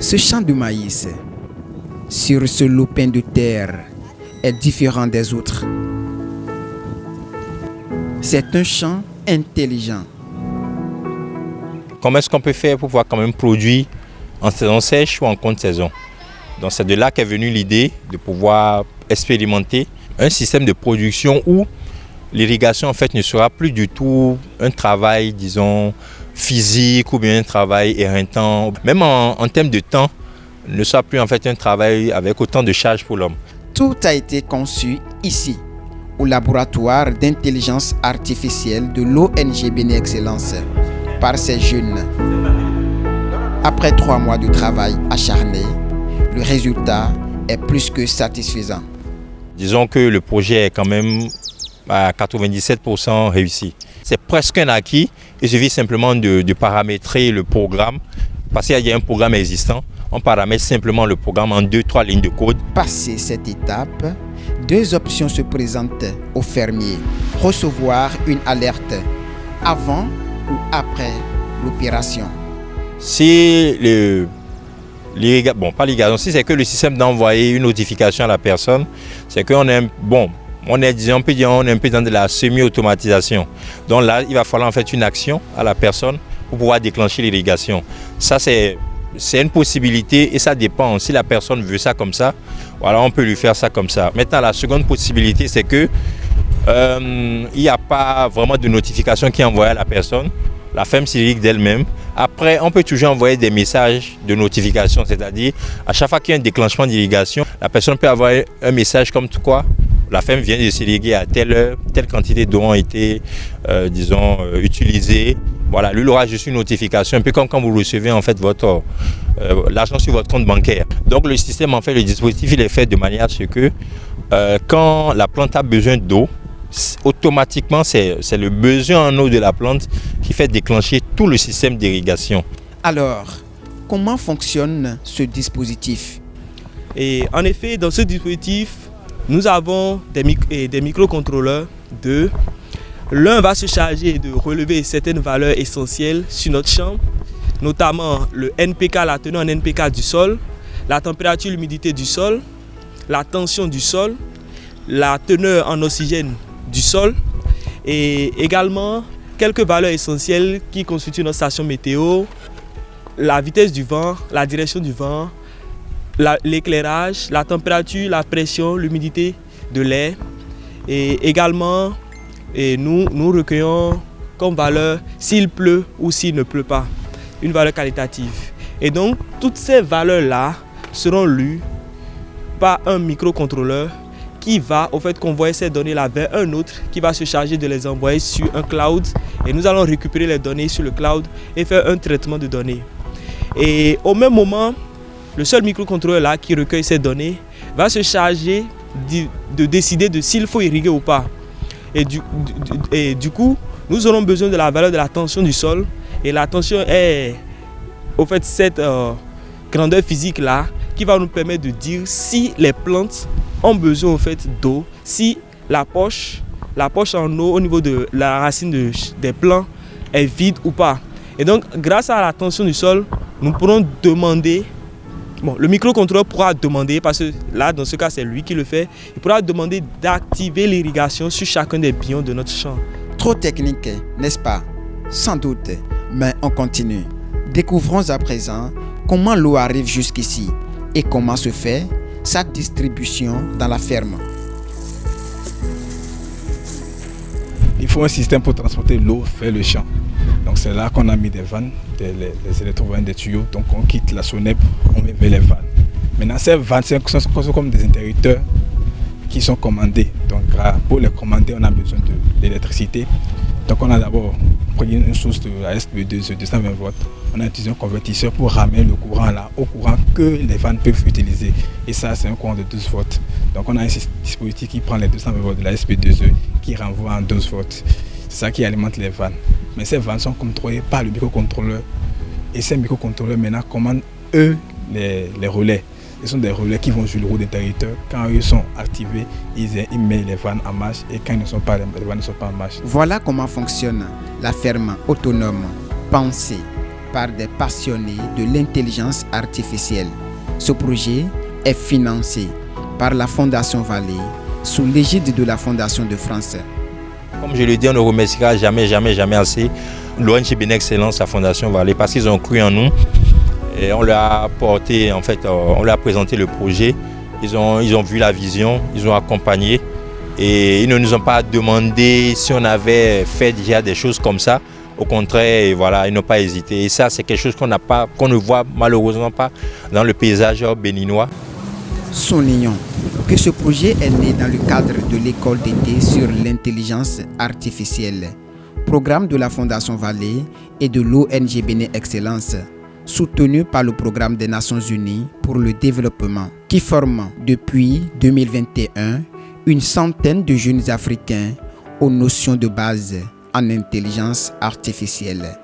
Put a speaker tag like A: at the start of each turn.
A: Ce champ de maïs, sur ce lopin de terre, est différent des autres. C'est un champ intelligent.
B: Comment est-ce qu'on peut faire pour pouvoir quand même produire en saison sèche ou en contre-saison? Donc c'est de là qu'est venue l'idée de pouvoir expérimenter un système de production où l'irrigation en fait ne sera plus du tout un travail, disons, physique ou bien un travail éreintant. Même en termes de temps, ne sera plus en fait un travail avec autant de charges pour l'homme.
A: Tout a été conçu ici, au laboratoire d'intelligence artificielle de l'ONG Béné Excellence, par ces jeunes. Après 3 mois de travail acharné, le résultat est plus que satisfaisant.
B: Disons que le projet est quand même à 97% réussi. C'est presque un acquis. Il suffit simplement de paramétrer le programme, parce qu'il y a un programme existant. On paramètre simplement le programme en 2-3 lignes de code.
A: Passé cette étape, 2 options se présentent aux fermiers. Recevoir une alerte avant ou après l'opération.
B: Si si c'est que le système d'envoyer une notification à la personne, c'est qu'on est on est un peu dans de la semi-automatisation. Donc là, il va falloir en fait une action à la personne pour pouvoir déclencher l'irrigation. Ça, c'est une possibilité et ça dépend. Si la personne veut ça comme ça, voilà, on peut lui faire ça comme ça. Maintenant, la seconde possibilité, c'est que il n'y a pas vraiment de notification qui est envoyée à la personne. La ferme s'irrigue d'elle-même. Après, on peut toujours envoyer des messages de notification, c'est-à-dire à chaque fois qu'il y a un déclenchement d'irrigation, la personne peut avoir un message comme quoi la ferme vient de s'irriguer à telle heure, telle quantité d'eau ont été, utilisées. Voilà, lui, il aura juste une notification, un peu comme quand vous recevez en fait l'argent sur votre compte bancaire. Donc le système, en fait, le dispositif, il est fait de manière à ce que quand la plante a besoin d'eau, automatiquement, c'est le besoin en eau de la plante qui fait déclencher tout le système d'irrigation.
A: Alors, comment fonctionne ce dispositif?
C: Et en effet, dans ce dispositif, nous avons des microcontrôleurs. L'un va se charger de relever certaines valeurs essentielles sur notre champ, notamment le NPK, la teneur en NPK du sol, la température, l'humidité du sol, la tension du sol, la teneur en oxygène du sol et également quelques valeurs essentielles qui constituent notre station météo, la vitesse du vent, la direction du vent, l'éclairage, la température, la pression, l'humidité de l'air et également nous recueillons comme valeur s'il pleut ou s'il ne pleut pas, une valeur qualitative. Et donc toutes ces valeurs-là seront lues par un microcontrôleur qui va au fait convoyer ces données-là vers un autre qui va se charger de les envoyer sur un cloud et nous allons récupérer les données sur le cloud et faire un traitement de données. Et au même moment, le seul microcontrôleur là qui recueille ces données va se charger de décider de s'il faut irriguer ou pas. Et du coup, nous aurons besoin de la valeur de la tension du sol et la tension est au fait cette grandeur physique là qui va nous permettre de dire si les plantes ont besoin au fait d'eau, si la poche en eau au niveau de la racine des plants est vide ou pas. Et donc, grâce à la tension du sol, nous pourrons demander, le microcontrôleur pourra demander, parce que là, dans ce cas, c'est lui qui le fait, il pourra demander d'activer l'irrigation sur chacun des billons de notre champ.
A: Trop technique, n'est-ce pas? Sans doute, mais on continue. Découvrons à présent comment l'eau arrive jusqu'ici et comment se fait sa distribution dans la ferme.
D: Il faut un système pour transporter l'eau vers le champ. Donc c'est là qu'on a mis des vannes, les électrovannes, des tuyaux. Donc on quitte la SONEP, on met vers les vannes. Maintenant ces vannes sont comme des interrupteurs qui sont commandés. Donc pour les commander, on a besoin d'électricité. Donc on a d'abord pris une source de la SPE2 de 220 volts. On a utilisé un convertisseur pour ramener le courant là au courant que les vannes peuvent utiliser. Et ça, c'est un courant de 12 volts. Donc on a un dispositif qui prend les 220 volts de la SP2E qui renvoie en 12 volts. C'est ça qui alimente les vannes. Mais ces vannes sont contrôlées par le microcontrôleur. Et ces microcontrôleurs maintenant commandent eux les relais. Ce sont des relais qui vont jouer le rôle d'interrupteur. Quand ils sont activés, ils mettent les vannes en marche et quand ils ne sont pas, les vannes ne sont pas en marche.
A: Voilà comment fonctionne la ferme autonome pensée par des passionnés de l'intelligence artificielle. Ce projet est financé par la Fondation Vallée sous l'égide de la Fondation de France.
B: Comme je le dis, on ne remerciera jamais assez l'ONG Benexcellence, la Fondation Vallée, parce qu'ils ont cru en nous. Et on leur a apporté, en fait, on leur a présenté le projet. Ils ont vu la vision, ils ont accompagné. Et ils ne nous ont pas demandé si on avait fait déjà des choses comme ça. Au contraire, voilà, ils n'ont pas hésité. Et ça, c'est quelque chose qu'on ne voit malheureusement pas dans le paysage béninois.
A: Soulignons que ce projet est né dans le cadre de l'école d'été sur l'intelligence artificielle, programme de la Fondation Vallée et de l'ONG Benexcellence, soutenu par le programme des Nations Unies pour le développement, qui forme depuis 2021 une centaine de jeunes Africains aux notions de base en intelligence artificielle.